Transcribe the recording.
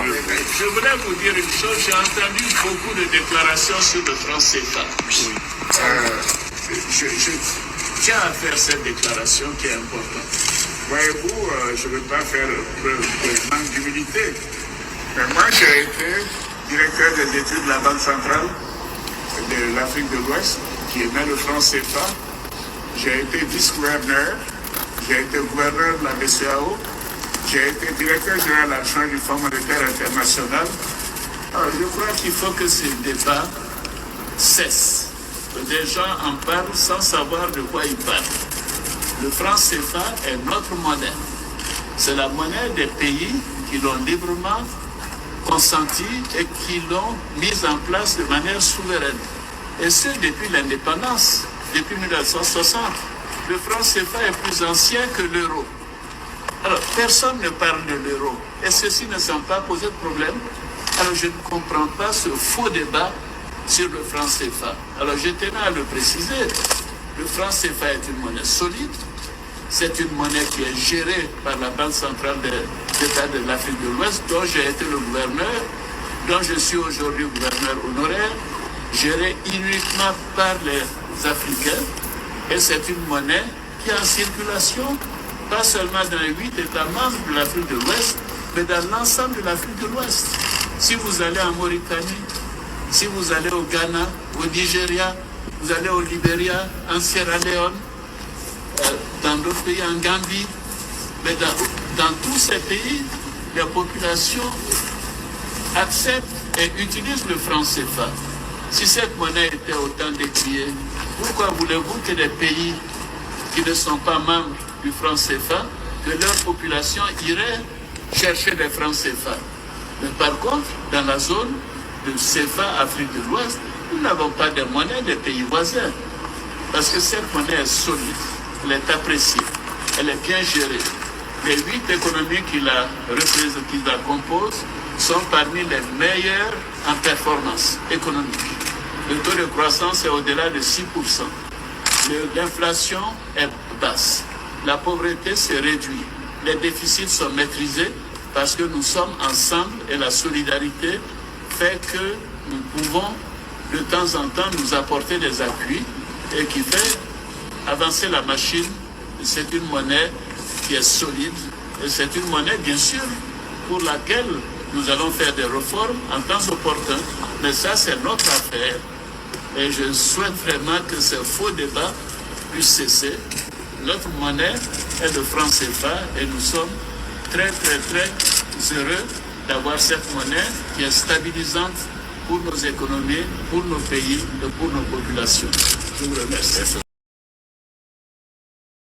pas. Je voulais vous dire une chose, j'ai entendu beaucoup de déclarations sur le franc CFA. Oui. Je tiens à faire cette déclaration qui est importante. Voyez-vous, je ne veux pas faire preuve de manque d'humilité, mais moi j'ai été directeur des études de la Banque centrale de l'Afrique de l'Ouest, qui émet le franc CFA. J'ai été vice-gouverneur, j'ai été gouverneur de la BCEAO, j'ai été directeur général adjoint du Fonds monétaire international. Alors, je crois qu'il faut que ce débat cesse. Des gens en parlent sans savoir de quoi ils parlent. Le franc CFA est notre monnaie. C'est la monnaie des pays qui l'ont librement consenti et qui l'ont mise en place de manière souveraine. Et ce, depuis l'indépendance, depuis 1960. Le franc CFA est plus ancien que l'euro. Alors, personne ne parle de l'euro. Et ceci ne semble pas poser de problème. Alors, je ne comprends pas ce faux débat sur le franc CFA. Alors, je tenais à le préciser. Le franc CFA est une monnaie solide. C'est une monnaie qui est gérée par la Banque centrale des États de l'Afrique de l'Ouest, dont j'ai été le gouverneur, dont je suis aujourd'hui gouverneur honoraire, gérée uniquement par les Africains. Et c'est une monnaie qui est en circulation, pas seulement dans les 8 États membres de l'Afrique de l'Ouest, mais dans l'ensemble de l'Afrique de l'Ouest. Si vous allez en Mauritanie, si vous allez au Ghana, au Nigeria, vous allez au Libéria, en Sierra Leone, dans d'autres pays, en Gambie, mais dans tous ces pays, les populations acceptent et utilisent le franc CFA. Si cette monnaie était autant décriée, pourquoi voulez-vous que les pays qui ne sont pas membres du franc CFA, que leur population irait chercher les francs CFA? Mais par contre, dans la zone de CFA Afrique de l'Ouest, nous n'avons pas de monnaie des pays voisins. Parce que cette monnaie est solide, elle est appréciée, elle est bien gérée. Les 8 économies qui la composent sont parmi les meilleures en performance économique. Le taux de croissance est au-delà de 6%. L'inflation est basse. La pauvreté se réduit. Les déficits sont maîtrisés parce que nous sommes ensemble et la solidarité fait que nous pouvons de temps en temps nous apporter des appuis et qui fait avancer la machine. C'est une monnaie qui est solide et c'est une monnaie bien sûr pour laquelle nous allons faire des réformes en temps opportun, mais ça c'est notre affaire et je souhaite vraiment que ce faux débat puisse cesser. Notre monnaie est le franc CFA et nous sommes très heureux d'avoir cette monnaie qui est stabilisante pour nos économies, pour nos pays et pour nos populations. Je vous remercie.